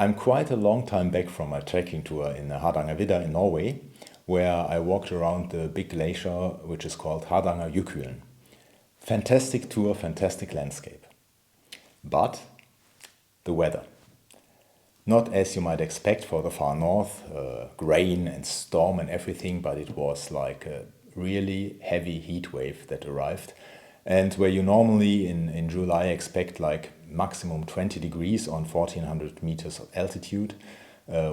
I'm quite a long time back from my trekking tour in Hardangervidda in Norway, where I walked around the big glacier which is called Hardangerjøkulen. Fantastic tour, fantastic landscape. But the weather. Not as you might expect for the far north, rain and storm and everything, but it was like a really heavy heat wave that arrived. And where you normally in July expect like maximum 20 degrees on 1400 meters of altitude,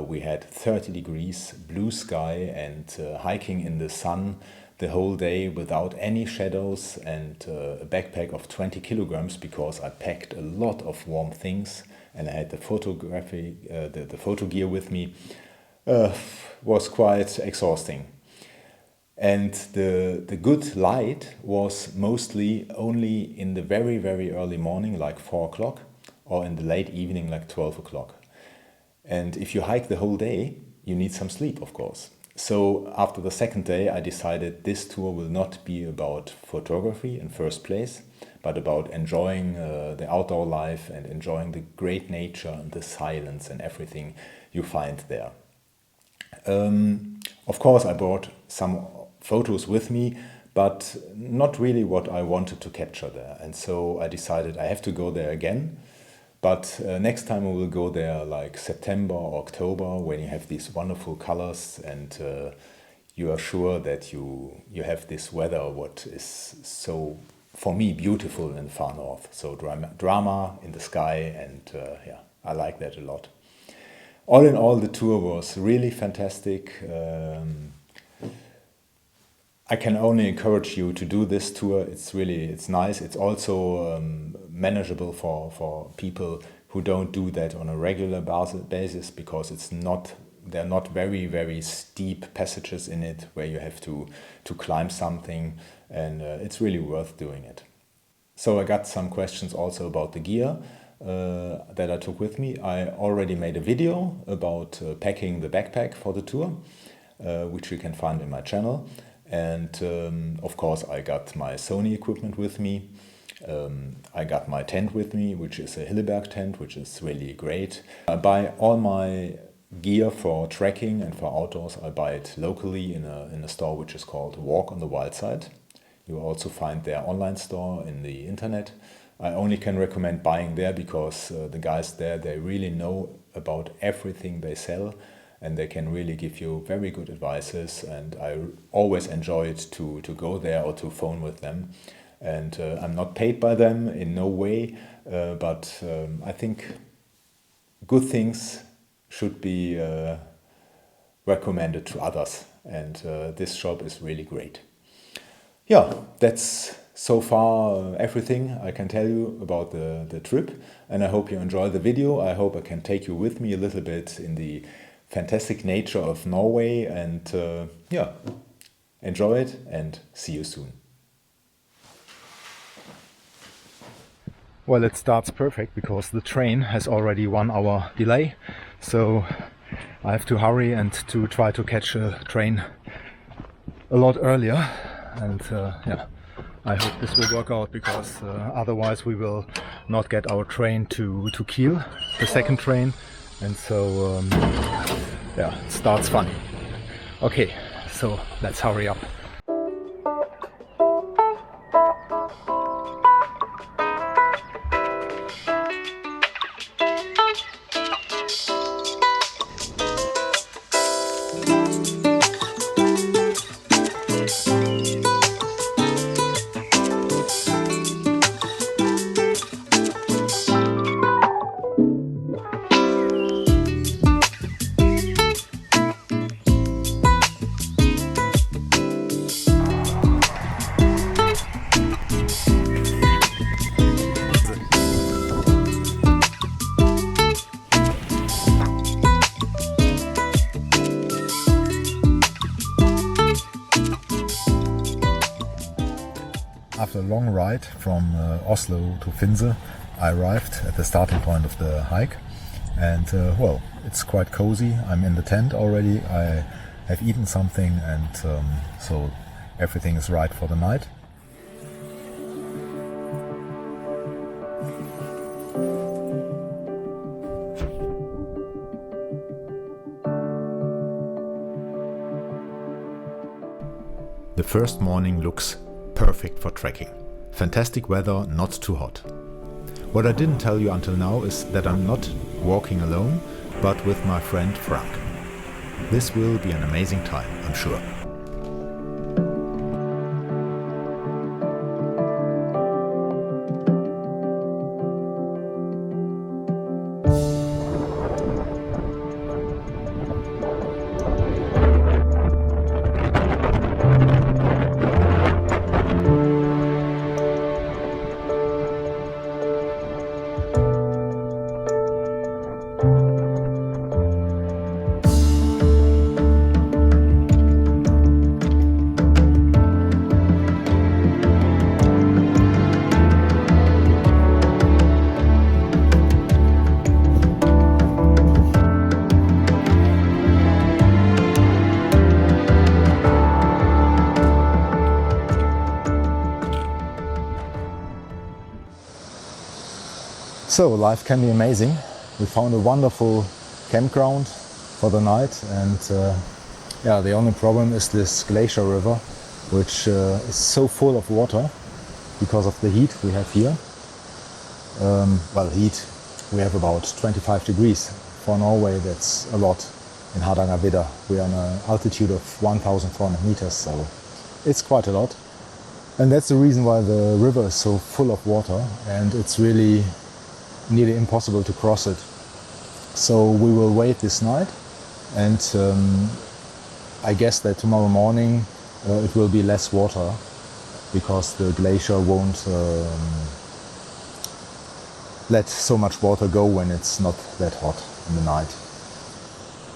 we had 30 degrees, blue sky, and hiking in the sun the whole day without any shadows, and a backpack of 20 kilograms because I packed a lot of warm things and I had the photography, the photo gear with me, was quite exhausting. And the good light was mostly only in the very, very early morning, like 4 o'clock, or in the late evening, like 12 o'clock. And if you hike the whole day, you need some sleep, of course. So after the second day, I decided this tour will not be about photography in first place, but about enjoying the outdoor life and enjoying the great nature and the silence and everything you find there. Of course, I brought some photos with me, but not really what I wanted to capture there. And so I decided I have to go there again. But next time we will go there like September or October, when you have these wonderful colors and you are sure that you have this weather, what is so, for me, beautiful in far north. So drama in the sky, and yeah, I like that a lot. All in all, the tour was really fantastic. I can only encourage you to do this tour. It's nice. It's also manageable for people who don't do that on a regular basis, because there are not very, very steep passages in it where you have to climb something, and it's really worth doing it. So I got some questions also about the gear that I took with me. I already made a video about packing the backpack for the tour, which you can find in my channel. And of course I got my Sony equipment with me. I got my tent with me, which is a Hilleberg tent, which is really great. I buy all my gear for trekking and for outdoors. I buy it locally in a store which is called Walk on the Wild Side. You will also find their online store in the internet. I only can recommend buying there because the guys there, they really know about everything they sell, and they can really give you very good advices, and I always enjoy it to go there or to phone with them. And I'm not paid by them in no way, but I think good things should be recommended to others, and this shop is really great. Yeah, that's so far everything I can tell you about the trip, and I hope you enjoy the video. I hope I can take you with me a little bit in the fantastic nature of Norway, and yeah, enjoy it and see you soon. Well, it starts perfect because the train has already 1 hour delay, so I have to hurry and to try to catch a train a lot earlier, and yeah, I hope this will work out, because otherwise we will not get our train to Kiel, the second train. And so, yeah, it starts funny. Okay, so let's hurry up. After a long ride from Oslo to Finse, I arrived at the starting point of the hike, and well, it's quite cozy. I'm in the tent already, I have eaten something, and so everything is right for the night. The first morning looks perfect for trekking. Fantastic weather, not too hot. What I didn't tell you until now is that I'm not walking alone, but with my friend Frank. This will be an amazing time, I'm sure. So life can be amazing. We found a wonderful campground for the night, and the only problem is this glacier river, which is so full of water because of the heat we have here. Heat, we have about 25 degrees. For Norway, that's a lot in Hardangervidda. We are on an altitude of 1,400 meters, so it's quite a lot. And that's the reason why the river is so full of water, and it's really nearly impossible to cross it. So we will wait this night, and I guess that tomorrow morning it will be less water because the glacier won't let so much water go when it's not that hot in the night.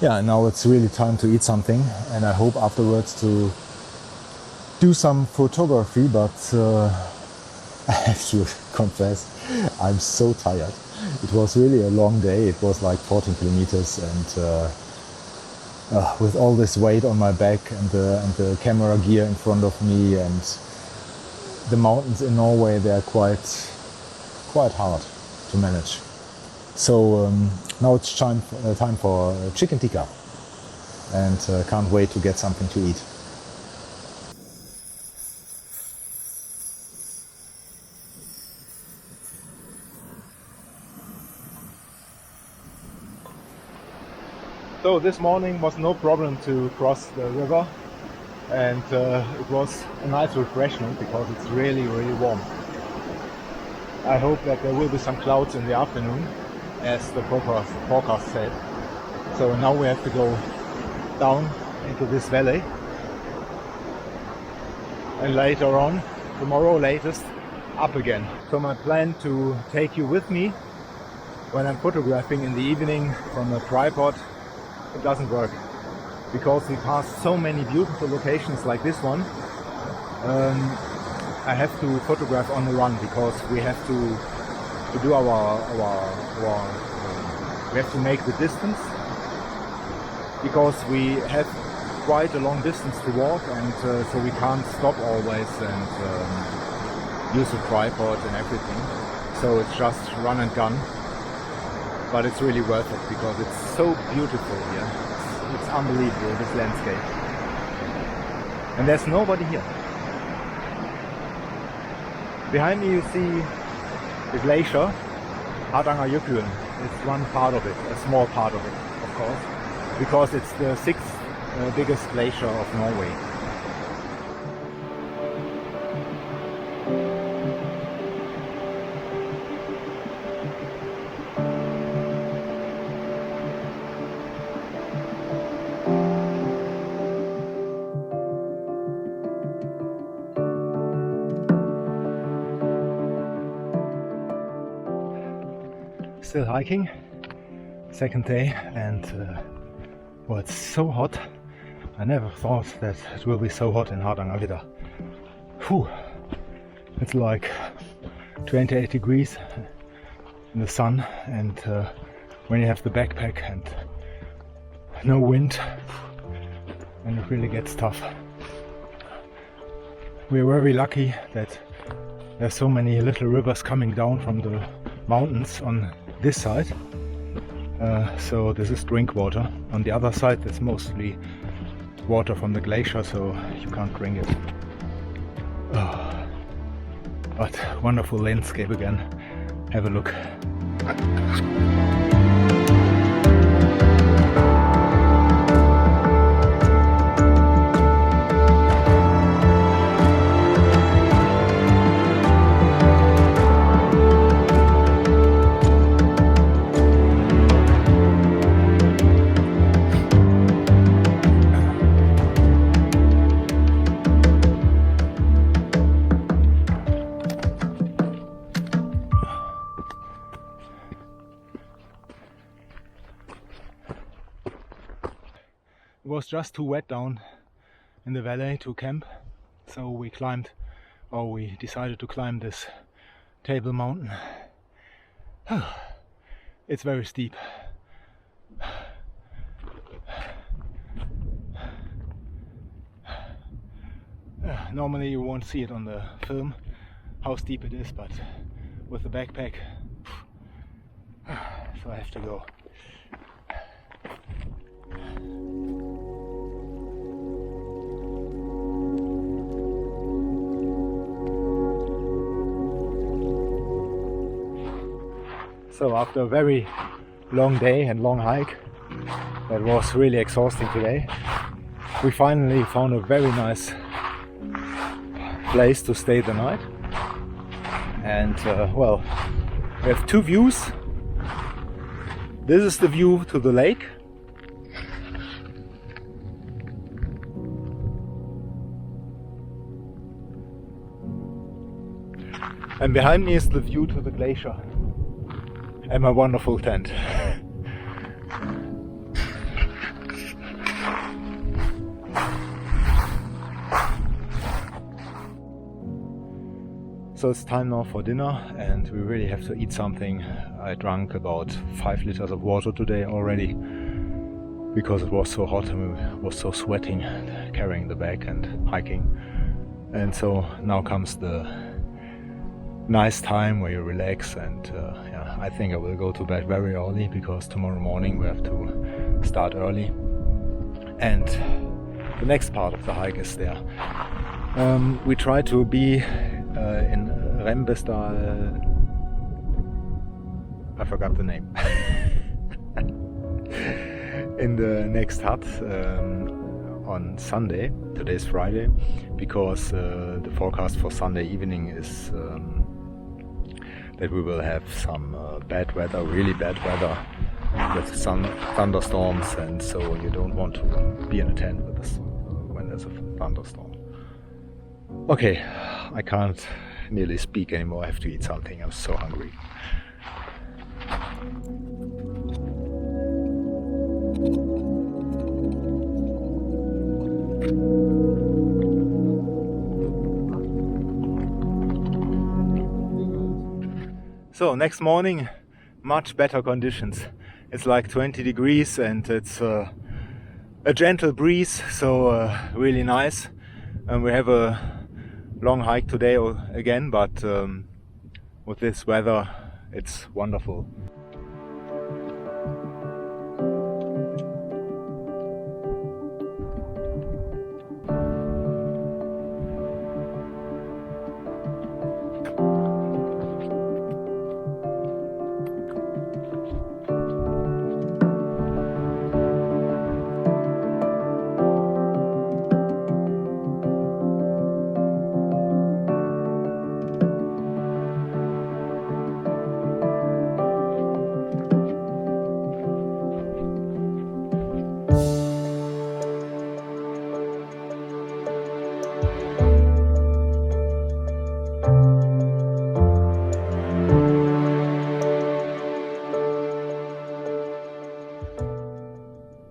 Yeah, now it's really time to eat something, and I hope afterwards to do some photography, but I have to confess, I'm so tired. It was really a long day. It was like 14 kilometers, and with all this weight on my back and the camera gear in front of me, and the mountains in Norway, they are quite hard to manage. So now it's time for chicken tikka, and can't wait to get something to eat. So this morning was no problem to cross the river, and it was a nice refreshment because it's really, really warm. I hope that there will be some clouds in the afternoon, as the forecast said. So now we have to go down into this valley, and later on, tomorrow latest, up again. So my plan to take you with me when I'm photographing in the evening from a tripod, it doesn't work, because we pass so many beautiful locations like this one. I have to photograph on the run because we have to do we have to make the distance, because we have quite a long distance to walk, and so we can't stop always and use a tripod and everything. So it's just run and gun. But it's really worth it because it's so beautiful here. It's unbelievable, this landscape. And there's nobody here. Behind me you see the glacier, Hardangerjøkulen. It's one part of it, a small part of it, of course, because it's the sixth biggest glacier of Norway. Still hiking, second day, and it's so hot. I never thought that it will be so hot in Hardangervidda. Whew. It's like 28 degrees in the sun, and when you have the backpack and no wind, and it really gets tough. We're very lucky that there's so many little rivers coming down from the mountains on this side, so this is drink water. On the other side, it's mostly water from the glacier, so you can't drink it. Oh, but wonderful landscape again. Have a look. It was just too wet down in the valley to camp, so we decided to climb this Table Mountain. It's very steep. Normally you won't see it on the film how steep it is, but with the backpack, so I have to go. So after a very long day and long hike that was really exhausting today, we finally found a very nice place to stay the night. And well, we have two views. This is the view to the lake. And behind me is the view to the glacier and my wonderful tent. So it's time now for dinner and we really have to eat something. I drank about 5 liters of water today already because it was so hot and I was so sweating carrying the bag and hiking. And so now comes the nice time where you relax, and yeah, I think I will go to bed very early because tomorrow morning we have to start early. And the next part of the hike is there. We try to be in Rembestal. I forgot the name. In the next hut on Sunday. Today's Friday, because the forecast for Sunday evening is that we will have some bad weather, really bad weather, with some thunderstorms, and so you don't want to be in a tent with this when there's a thunderstorm. Okay, I can't nearly speak anymore. I have to eat something. I'm so hungry. So next morning, much better conditions. It's like 20 degrees and it's a gentle breeze, so really nice. And we have a long hike today again, but with this weather, it's wonderful.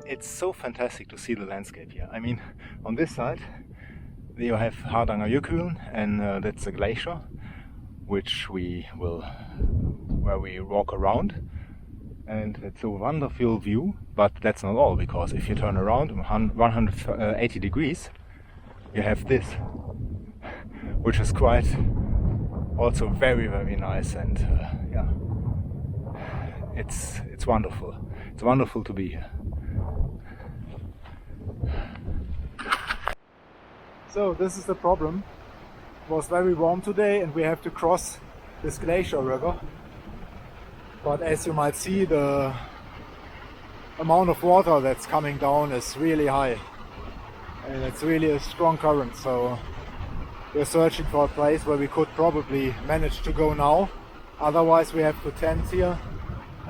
It's so fantastic to see the landscape here. I mean, on this side you have Hardangerjøkulen, and that's a glacier where we walk around, and it's a wonderful view. But that's not all, because if you turn around 180 degrees, you have this, which is quite also very, very nice, and yeah, it's wonderful. It's wonderful to be here. So this is the problem. It was very warm today and we have to cross this glacier river. But as you might see, the amount of water that's coming down is really high. And it's really a strong current, so we're searching for a place where we could probably manage to go now. Otherwise we have to tent here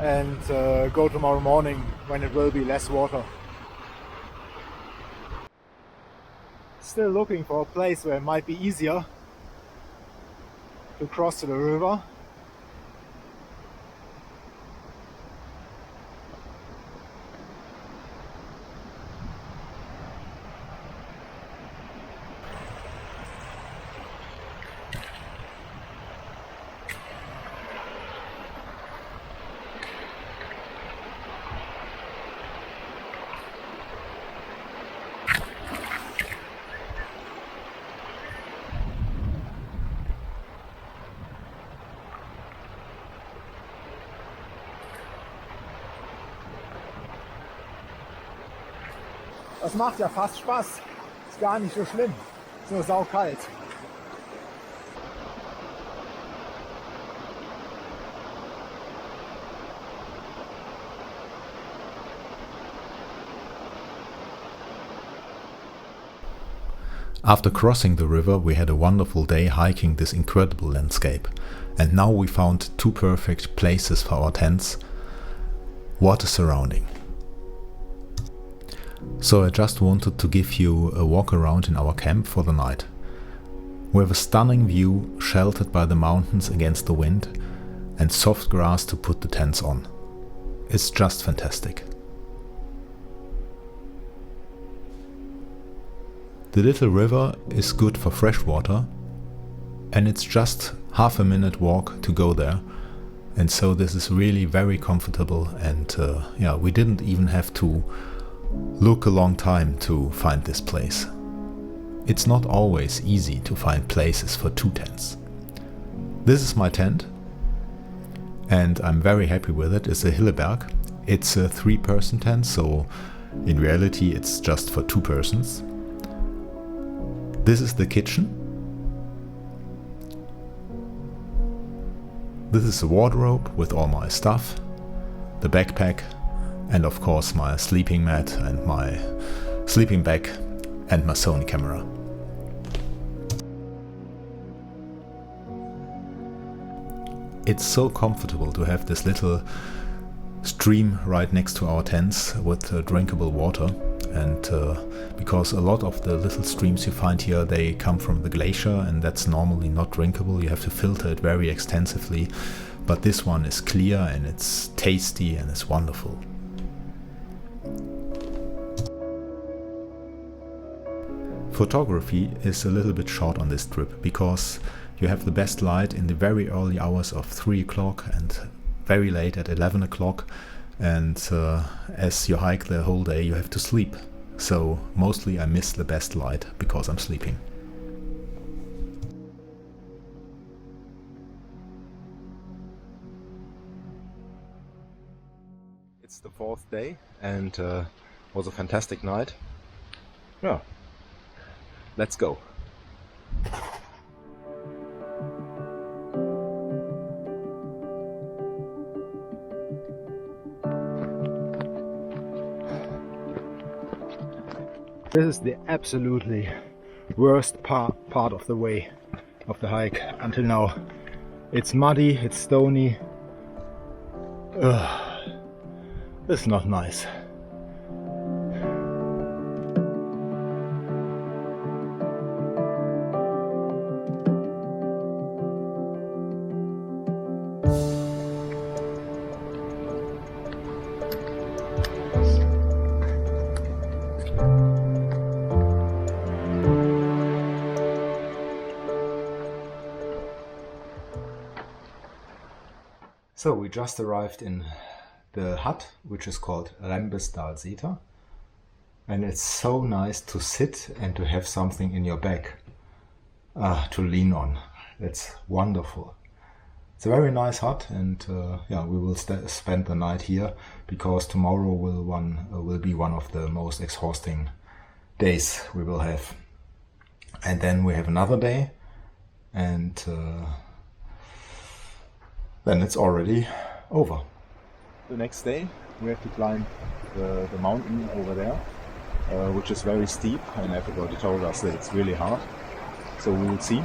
and go tomorrow morning when it will be less water. Still looking for a place where it might be easier to cross to the river. Das macht ja fast Spaß. Ist gar nicht so schlimm. Ist nur saukalt. After crossing the river, we had a wonderful day hiking this incredible landscape. And now we found two perfect places for our tents. What a surrounding. So I just wanted to give you a walk around in our camp for the night. We have a stunning view, sheltered by the mountains against the wind, and soft grass to put the tents on. It's just fantastic. The little river is good for fresh water, and it's just half a minute walk to go there. And so this is really very comfortable, and we didn't even have to look a long time to find this place. It's not always easy to find places for two tents. This is my tent and I'm very happy with it. It's a Hilleberg. It's a 3-person tent, so in reality it's just for 2 persons. This is the kitchen. This is the wardrobe with all my stuff, the backpack, and of course my sleeping mat and my sleeping bag and my Sony camera. It's so comfortable to have this little stream right next to our tents with drinkable water, and because a lot of the little streams you find here, they come from the glacier and that's normally not drinkable. You have to filter it very extensively, but this one is clear and it's tasty and it's wonderful. Photography is a little bit short on this trip because you have the best light in the very early hours of 3 o'clock and very late at 11 o'clock, and as you hike the whole day you have to sleep. So mostly I miss the best light because I'm sleeping. It's the 4th day and was a fantastic night. Yeah. Let's go. This is the absolutely worst part of the way of the hike until now. It's muddy, it's stony. It's not nice. So we just arrived in the hut, which is called Rembesdalseter, and it's so nice to sit and to have something in your back to lean on. It's wonderful. It's a very nice hut, and we will spend the night here because tomorrow will be one of the most exhausting days we will have. and then we have another day, and then it's already over. The next day we have to climb the mountain over there, which is very steep, and everybody told us that it's really hard, so we will see.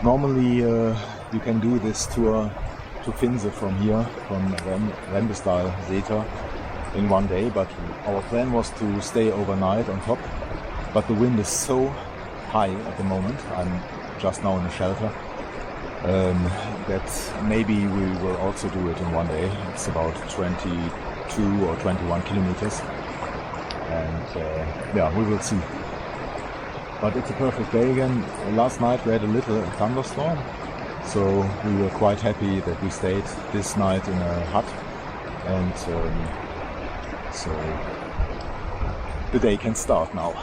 Normally you can do this tour to Finse from here, from Hardangervidda in one day, but our plan was to stay overnight on top, but the wind is so high at the moment, I'm just now in a shelter, that maybe we will also do it in one day. It's about 22 or 21 kilometers, and yeah, we will see. But it's a perfect day again. Last night we had a little thunderstorm, so we were quite happy that we stayed this night in a hut, and so the day can start now.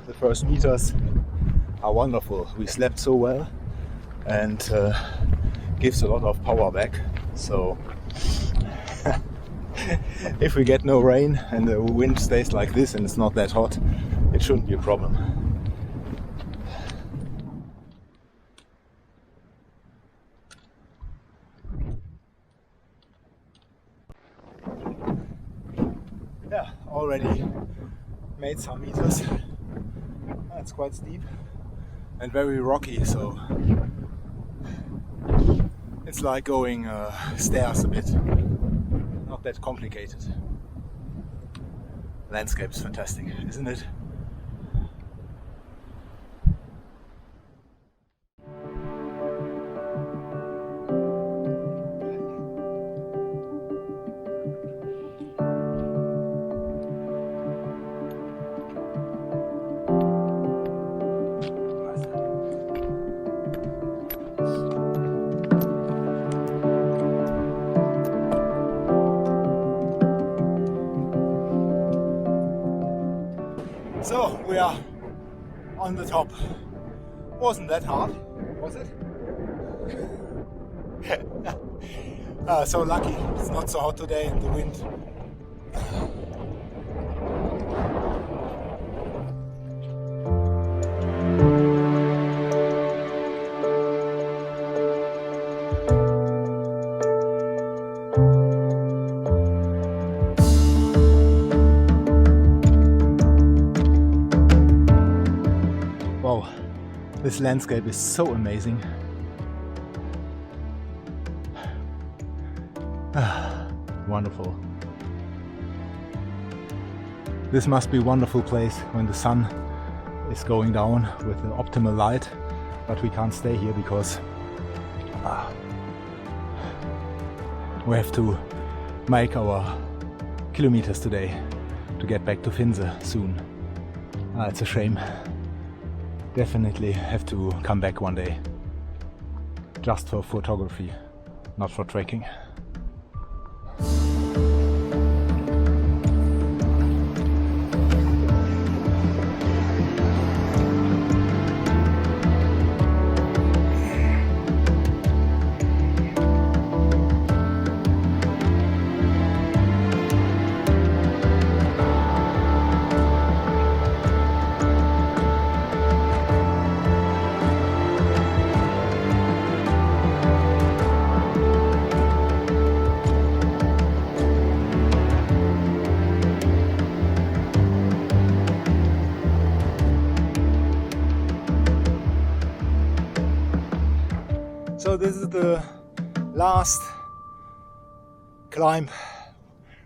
The first meters are wonderful. We slept so well, and gives a lot of power back. So if we get no rain and the wind stays like this and it's not that hot, it shouldn't be a problem. Yeah, already made some meters. It's quite steep and very rocky, so it's like going stairs a bit. Not that complicated. Landscape is fantastic, isn't it? So we are on the top. Wasn't that hard, was it? So lucky. It's not so hot today and the wind. Wow, this landscape is so amazing. Wonderful. This must be a wonderful place when the sun is going down with the optimal light, but we can't stay here because we have to make our kilometers today to get back to Finse soon. It's a shame. Definitely have to come back one day, just for photography, not for trekking. So this is the last climb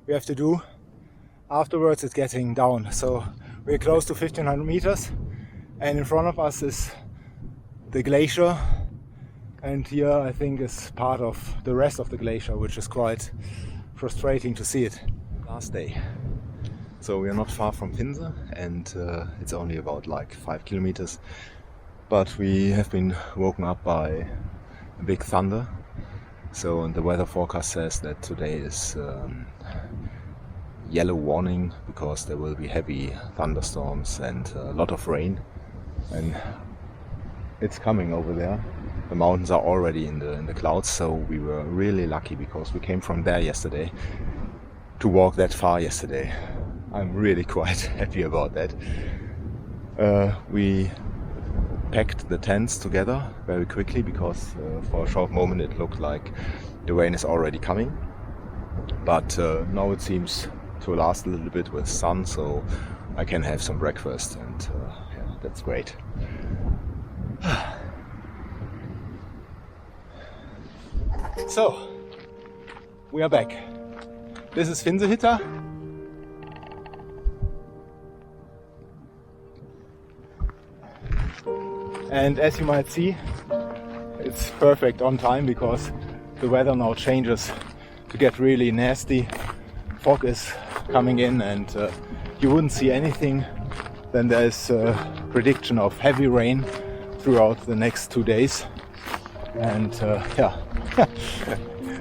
we have to do. Afterwards it's getting down, so we're close to 1500 meters, and in front of us is the glacier, and here I think is part of the rest of the glacier, which is quite frustrating to see it. Last day. So we are not far from Finse, and it's only about like 5 kilometers, but we have been woken up by a big thunder. So the weather forecast says that today is yellow warning because there will be heavy thunderstorms and a lot of rain, and it's coming over there. The mountains are already in the clouds, so we were really lucky because we came from there yesterday to walk that far yesterday. I'm really quite happy about that. We packed the tents together very quickly because for a short moment it looked like the rain is already coming. But now it seems to last a little bit with sun, so I can have some breakfast, and yeah, that's great. So, we are back. This is Finsehytta. And as you might see, it's perfect on time because the weather now changes to get really nasty. Fog is coming in and you wouldn't see anything. Then there's a prediction of heavy rain throughout the next 2 days. And yeah,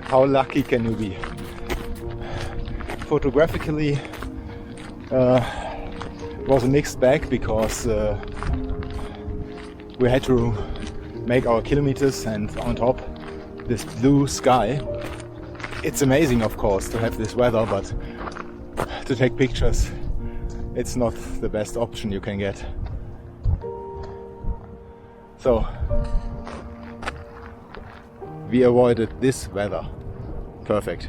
how lucky can you be? Photographically, it was a mixed bag because we had to make our kilometers, and on top this blue sky. It's amazing, of course, to have this weather, but to take pictures, it's not the best option you can get. So we avoided this weather. Perfect.